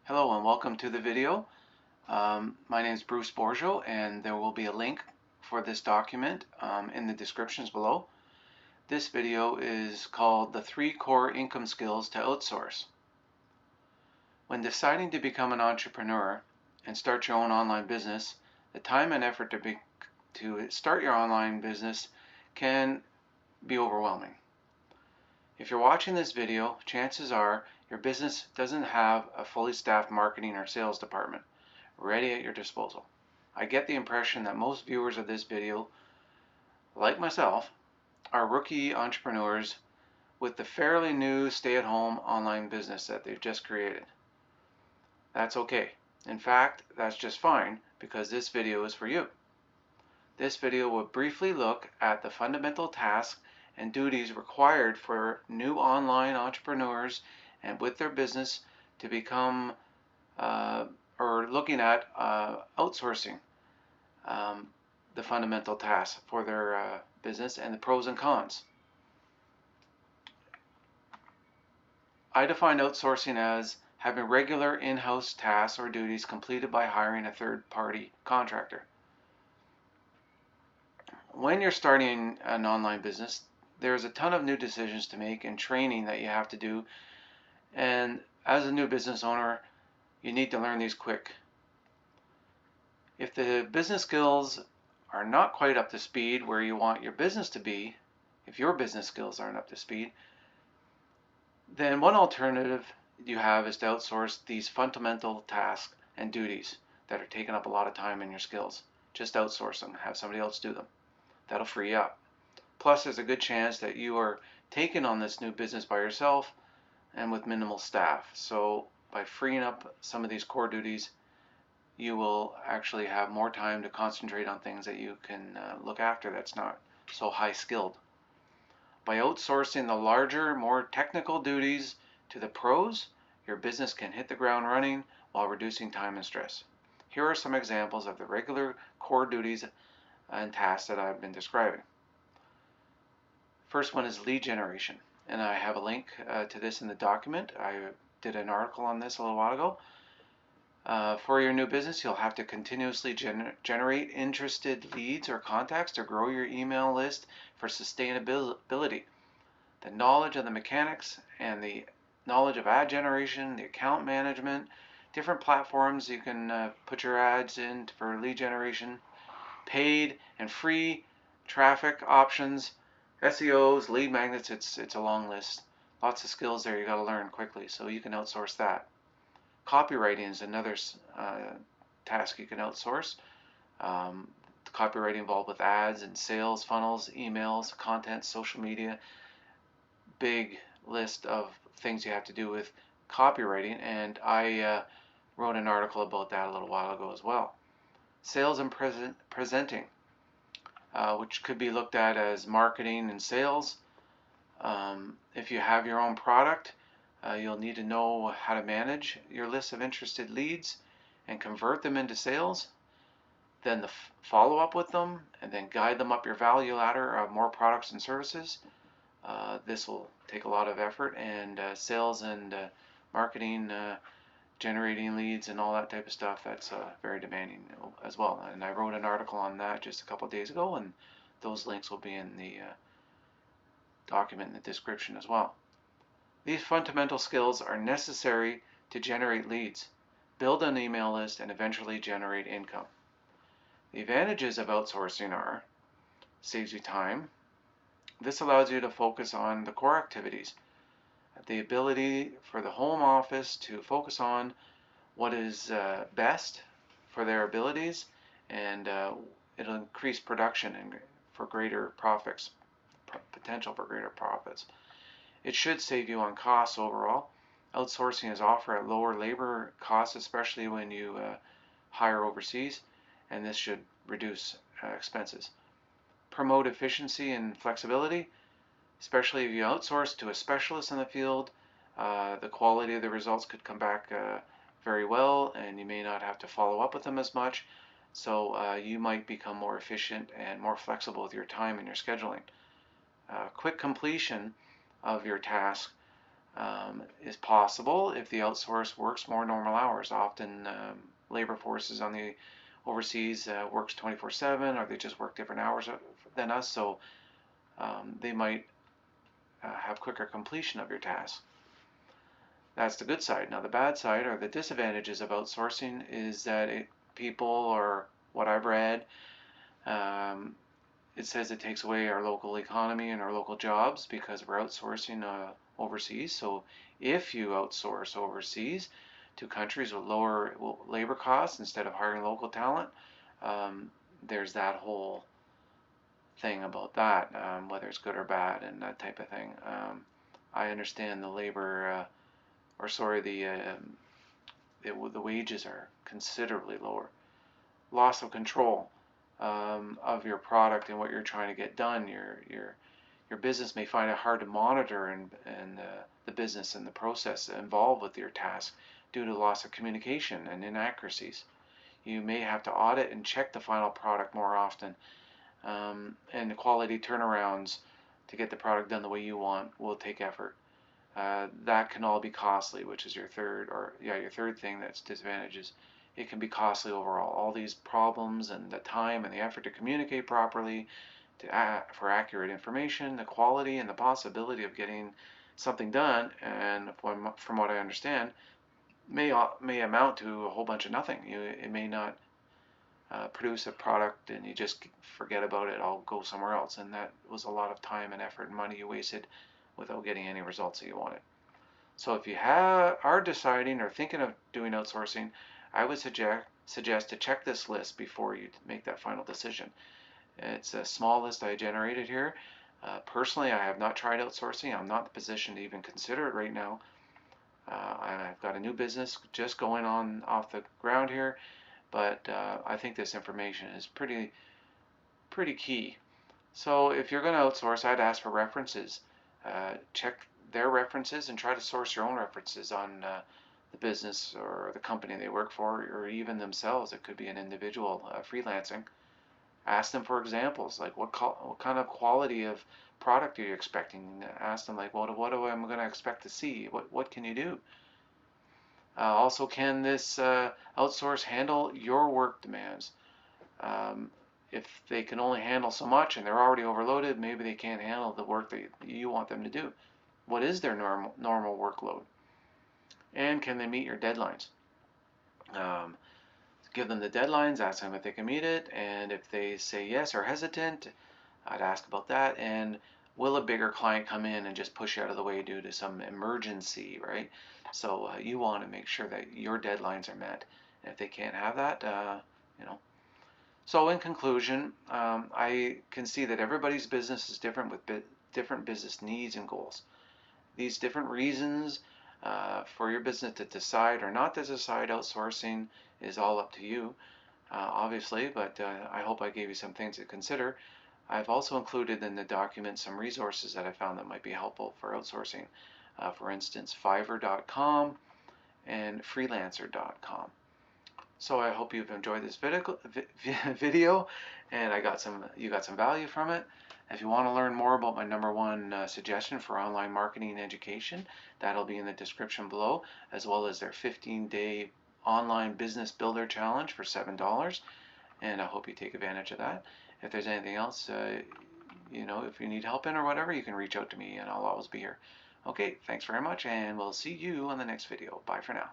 Hello and welcome to the video. My name is Bruce Borjo and there will be a link for this document in the descriptions below. This video is called the 3 Core Income Skills to Outsource. When deciding to become an entrepreneur and start your own online business, the time and effort to start your online business can be overwhelming. If you're watching this video, chances are your business doesn't have a fully staffed marketing or sales department ready at your disposal. I get the impression that most viewers of this video, like myself, are rookie entrepreneurs with the fairly new stay-at-home online business that they've just created. That's okay. In fact, that's just fine because this video is for you. This video will briefly look at the fundamental tasks and duties required for new online entrepreneurs and with their business to become or looking at outsourcing the fundamental tasks for their business and the pros and cons. I define outsourcing as having regular in-house tasks or duties completed by hiring a third-party contractor. When you're starting an online business, there's a ton of new decisions to make and training that you have to do. And as a new business owner, you need to learn these quick. If the business skills are not quite up to speed where you want your business to be, if your business skills aren't up to speed, then one alternative you have is to outsource these fundamental tasks and duties that are taking up a lot of time in your skills. Just outsource them, have somebody else do them. That'll free you up. Plus, there's a good chance that you are taking on this new business by yourself and with minimal staff. So by freeing up some of these core duties, you will actually have more time to concentrate on things that you can look after that's not so high skilled. By outsourcing the larger, more technical duties to the pros, your business can hit the ground running while reducing time and stress. Here are some examples of the regular core duties and tasks that I've been describing. First one is lead generation, and I have a link to this in the document. I did an article on this a little while ago. For your new business, you'll have to continuously generate interested leads or contacts to grow your email list for sustainability. The knowledge of the mechanics and the knowledge of ad generation, the account management, different platforms you can put your ads in for lead generation, paid and free traffic options, SEOs, lead magnets. It's a long list. Lots of skills there you got to learn quickly, so you can outsource that. Copywriting is another task you can outsource. Copywriting involved with ads and sales funnels, emails, content, social media. Big list of things you have to do with copywriting, and I wrote an article about that a little while ago as well. Sales and presenting, which could be looked at as marketing and sales. If you have your own product, you'll need to know how to manage your list of interested leads and convert them into sales, then the follow up with them, and then guide them up your value ladder of more products and services. This will take a lot of effort, and sales and marketing, generating leads and all that type of stuff, that's very demanding as well. And I wrote an article on that just a couple of days ago, and those links will be in the document in the description as well. These fundamental skills are necessary to generate leads, build an email list, and eventually generate income. The advantages of outsourcing are: saves you time. This allows you to focus on the core activities, the ability for the home office to focus on what is best for their abilities, and it'll increase production and for greater profits, potential for greater profits. It should save you on costs overall. Outsourcing is offered at lower labor costs, especially when you hire overseas, and this should reduce expenses. Promote efficiency and flexibility, especially if you outsource to a specialist in the field. The quality of the results could come back very well, and you may not have to follow up with them as much, so you might become more efficient and more flexible with your time and your scheduling. Quick completion of your task is possible if the outsource works more normal hours. Often labor forces on the overseas works 24/7, or they just work different hours than us, so they might have quicker completion of your tasks. That's the good side. Now the bad side, or the disadvantages of outsourcing, is that people, or what I've read, um, it says it takes away our local economy and our local jobs because we're outsourcing overseas. So if you outsource overseas to countries with lower labor costs instead of hiring local talent, there's that whole thing about that, whether it's good or bad and that type of thing. I understand the labor, or sorry, the wages are considerably lower. Loss of control of your product and what you're trying to get done. Your business may find it hard to monitor and the business and the process involved with your task due to loss of communication and inaccuracies. You may have to audit and check the final product more often, and the quality turnarounds to get the product done the way you want will take effort. That can all be costly, which is your third thing that's disadvantages. It can be costly overall. All these problems and the time and the effort to communicate properly, for accurate information, the quality and the possibility of getting something done, and from what I understand, may amount to a whole bunch of nothing. It may not produce a product and you just forget about it. I'll go somewhere else, and that was a lot of time and effort and money you wasted without getting any results that you wanted. So if you are deciding or thinking of doing outsourcing, I would suggest to check this list before you make that final decision. It's a small list I generated here. Personally, I have not tried outsourcing. I'm not in the position to even consider it right now. I've got a new business just going on off the ground here, but I think this information is pretty key. So if you're going to outsource, I'd ask for references. Check their references and try to source your own references on the business or the company they work for, or even themselves. It could be an individual freelancing. Ask them for examples, like what kind of quality of product are you expecting? Ask them like, what do I going to expect to see? What can you do? Also, can this outsource handle your work demands? Um, if they can only handle so much and they're already overloaded, maybe they can't handle the work that you want them to do. What is their normal workload? And can they meet your deadlines? Um, Give them the deadlines, ask them if they can meet it, and if they say yes or hesitant, I'd ask about that. And will a bigger client come in and just push you out of the way due to some emergency, right? So you want to make sure that your deadlines are met. And if they can't have that, you know. So in conclusion, I can see that everybody's business is different with different business needs and goals. These different reasons for your business to decide or not to decide outsourcing is all up to you, obviously, but I hope I gave you some things to consider. I've also included in the document some resources that I found that might be helpful for outsourcing. For instance, Fiverr.com and Freelancer.com. So I hope you've enjoyed this video, and you got some value from it. If you want to learn more about my #1 suggestion for online marketing and education, that'll be in the description below, as well as their 15-day online business builder challenge for $7. And I hope you take advantage of that. If there's anything else, if you need help in or whatever, you can reach out to me and I'll always be here. Okay, thanks very much, and we'll see you on the next video. Bye for now.